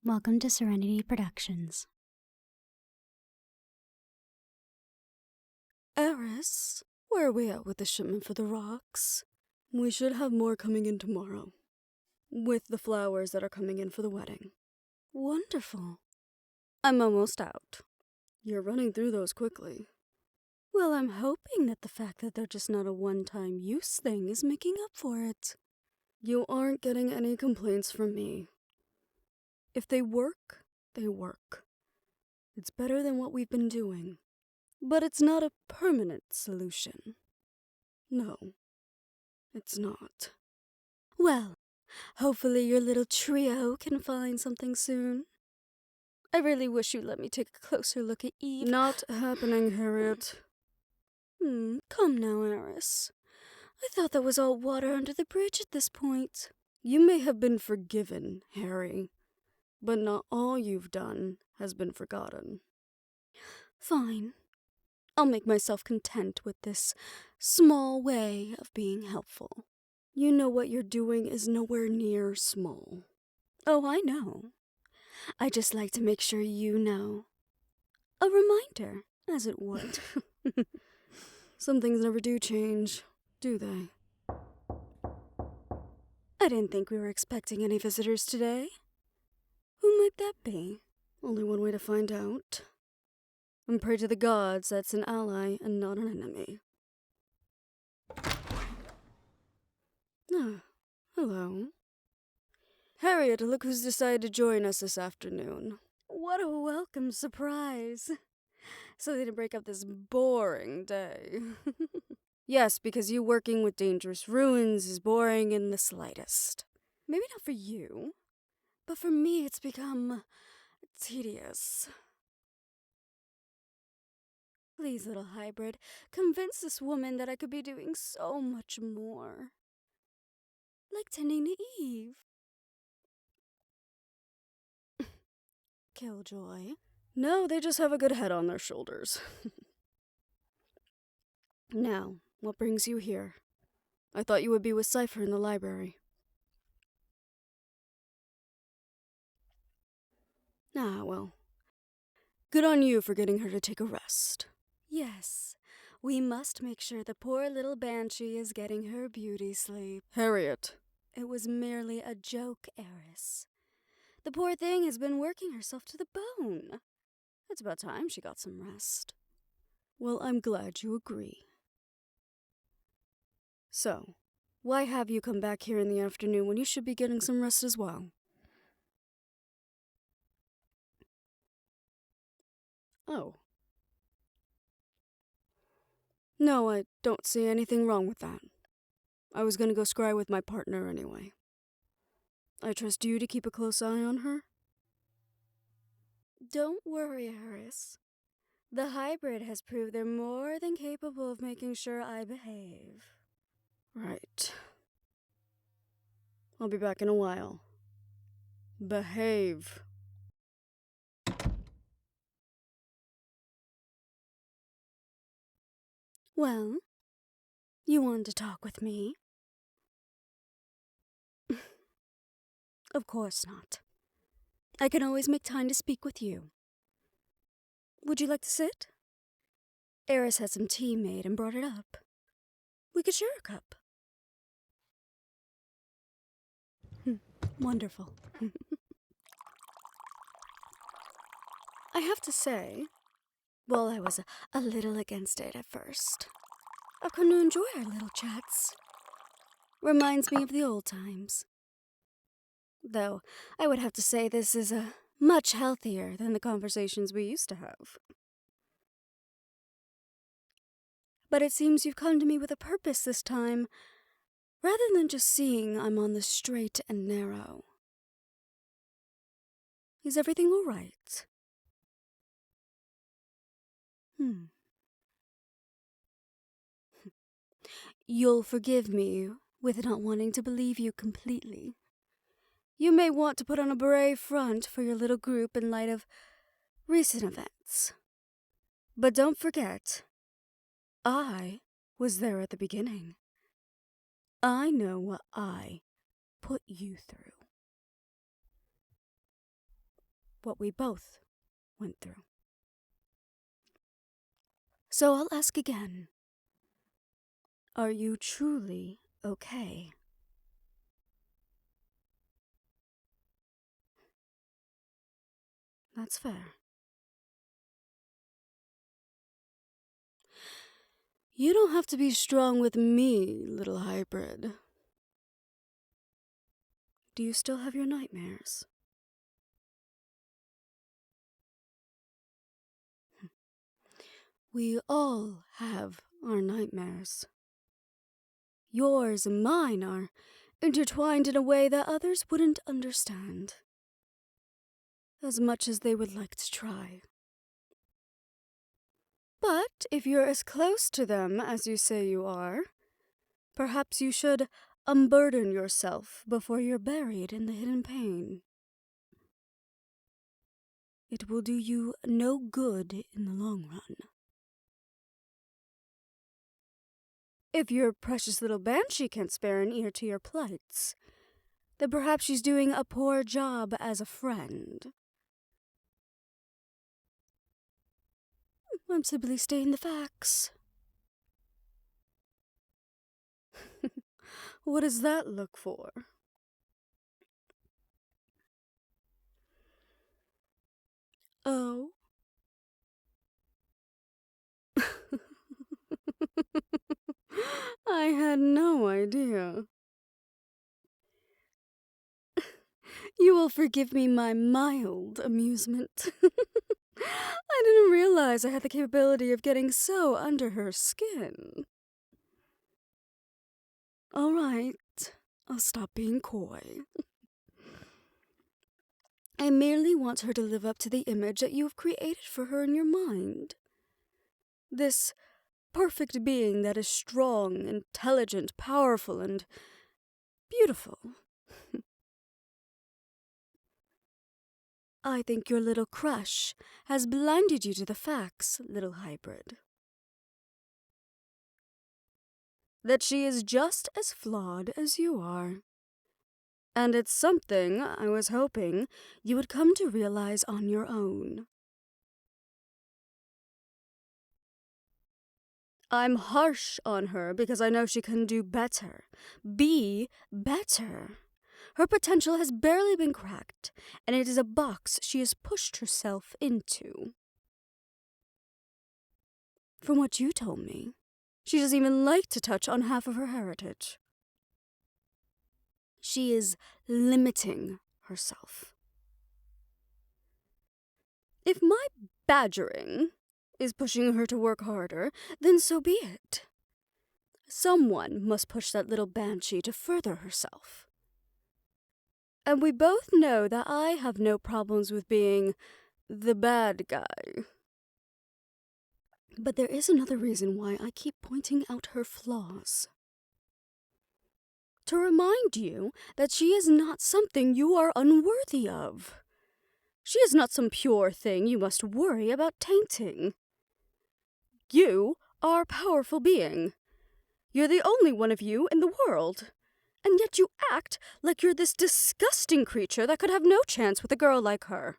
Welcome to Serenity Productions. Eris, where are we at with the shipment for the rocks? We should have more coming in tomorrow. With the flowers that are coming in for the wedding. Wonderful. I'm almost out. You're running through those quickly. Well, I'm hoping that the fact that they're just not a one-time use thing is making up for it. You aren't getting any complaints from me. If they work, they work. It's better than what we've been doing. But it's not a permanent solution. No, it's not. Well, hopefully your little trio can find something soon. I really wish you'd let me take a closer look at Eve. Not happening, Harriet. Come now, Eris. I thought that was all water under the bridge at this point. You may have been forgiven, Harry, but not all you've done has been forgotten. Fine. I'll make myself content with this small way of being helpful. You know what you're doing is nowhere near small. Oh, I know. I just like to make sure you know. A reminder, as it would. Some things never do change, do they? I didn't think we were expecting any visitors today. Who might that be? Only one way to find out. And pray to the gods that's an ally and not an enemy. Ah, hello. Harriet, look who's decided to join us this afternoon. What a welcome surprise. So they didn't break up this boring day. Yes, because you working with dangerous ruins is boring in the slightest. Maybe not for you, but for me it's become tedious. Please, little hybrid, convince this woman that I could be doing so much more. Like tending to Eve. Killjoy. No, they just have a good head on their shoulders. Now, what brings you here? I thought you would be with Cypher in the library. Ah, well. Good on you for getting her to take a rest. Yes, we must make sure the poor little banshee is getting her beauty sleep. Harriet. It was merely a joke, Eris. The poor thing has been working herself to the bone. It's about time she got some rest. Well, I'm glad you agree. So, why have you come back here in the afternoon when you should be getting some rest as well? Oh. No, I don't see anything wrong with that. I was gonna go scry with my partner anyway. I trust you to keep a close eye on her? Don't worry, Eris. The hybrid has proved they're more than capable of making sure I behave. Right. I'll be back in a while. Behave. Well, you wanted to talk with me? Of course not. I can always make time to speak with you. Would you like to sit? Eris had some tea made and brought it up. We could share a cup. Wonderful. I have to say, well, I was a little against it at first. I've come to enjoy our little chats. Reminds me of the old times. Though, I would have to say this is much healthier than the conversations we used to have. But it seems you've come to me with a purpose this time, rather than just seeing I'm on the straight and narrow. Is everything all right? You'll forgive me with not wanting to believe you completely. You may want to put on a brave front for your little group in light of recent events. But don't forget, I was there at the beginning. I know what I put you through. what we both went through. So I'll ask again. Are you truly okay? That's fair. You don't have to be strong with me, little hybrid. Do you still have your nightmares? We all have our nightmares. Yours and mine are intertwined in a way that others wouldn't understand, as much as they would like to try. But if you're as close to them as you say you are, perhaps you should unburden yourself before you're buried in the hidden pain. It will do you no good in the long run. If your precious little banshee can't spare an ear to your plights, then perhaps she's doing a poor job as a friend. I'm simply stating the facts. What does that look for? Oh? I had no idea. You will forgive me my mild amusement. I didn't realize I had the capability of getting so under her skin. All right, I'll stop being coy. I merely want her to live up to the image that you have created for her in your mind. This perfect being that is strong, intelligent, powerful, and beautiful. I think your little crush has blinded you to the facts, little hybrid. That she is just as flawed as you are. And it's something I was hoping you would come to realize on your own. I'm harsh on her because I know she can do better. Be better. Her potential has barely been cracked, and it is a box she has pushed herself into. From what you told me, she doesn't even like to touch on half of her heritage. She is limiting herself. If my badgering is pushing her to work harder, then so be it. Someone must push that little banshee to further herself. And we both know that I have no problems with being the bad guy. But there is another reason why I keep pointing out her flaws. To remind you that she is not something you are unworthy of. She is not some pure thing you must worry about tainting. You are a powerful being. You're the only one of you in the world. And yet you act like you're this disgusting creature that could have no chance with a girl like her.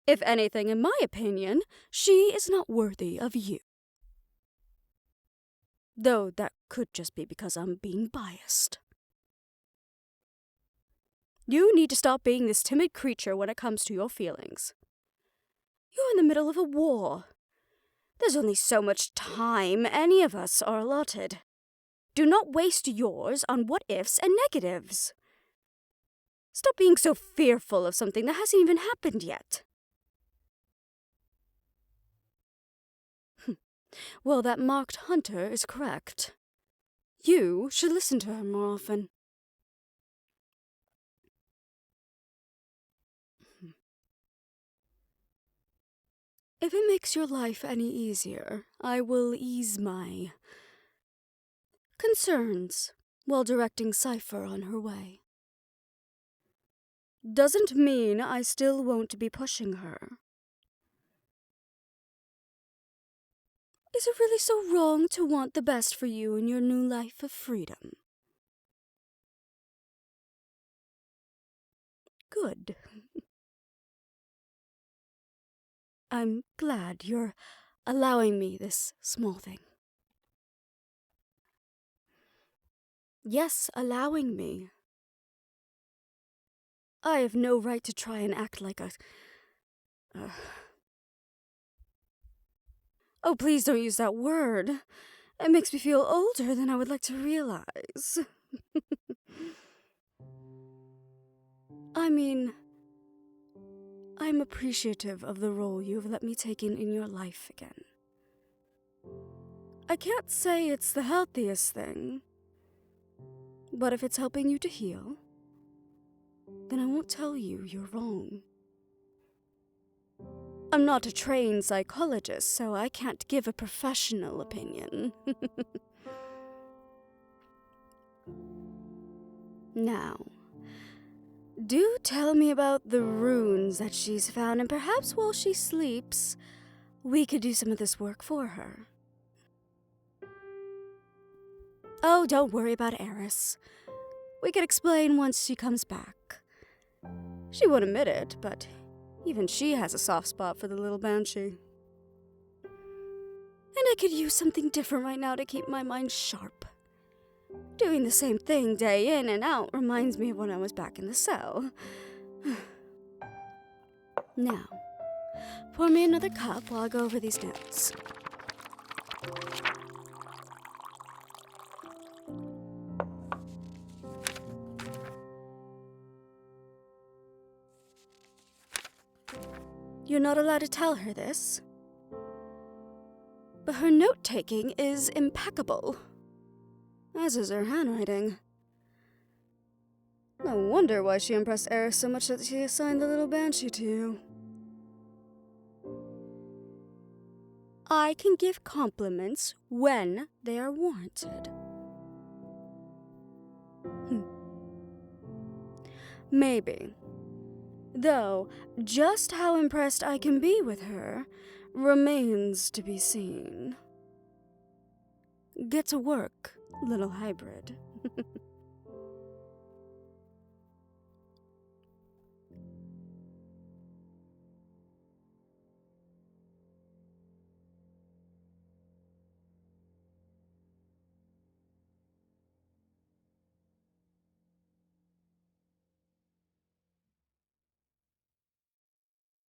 If anything, in my opinion, she is not worthy of you. Though that could just be because I'm being biased. You need to stop being this timid creature when it comes to your feelings. You're in the middle of a war. There's only so much time any of us are allotted. Do not waste yours on what-ifs and negatives. Stop being so fearful of something that hasn't even happened yet. Well, that marked hunter is correct. You should listen to her more often. If it makes your life any easier, I will ease my concerns while directing Cypher on her way. Doesn't mean I still won't be pushing her. Is it really so wrong to want the best for you in your new life of freedom? Good. I'm glad you're allowing me this small thing. Yes, allowing me. I have no right to try and act like a... Oh, please don't use that word. It makes me feel older than I would like to realize. I mean, I'm appreciative of the role you've let me take in your life again. I can't say it's the healthiest thing, but if it's helping you to heal, then I won't tell you you're wrong. I'm not a trained psychologist, so I can't give a professional opinion. Now, do tell me about the runes that she's found, and perhaps while she sleeps, we could do some of this work for her. Oh, don't worry about Eris. We could explain once she comes back. She won't admit it, but even she has a soft spot for the little banshee. And I could use something different right now to keep my mind sharp. Doing the same thing day in and out reminds me of when I was back in the cell. Now, pour me another cup while I go over these notes. You're not allowed to tell her this, but her note-taking is impeccable, as is her handwriting. No wonder why she impressed Eris so much that she assigned the little banshee to you. I can give compliments when they are warranted. Maybe. Though, just how impressed I can be with her remains to be seen. Get to work, little hybrid.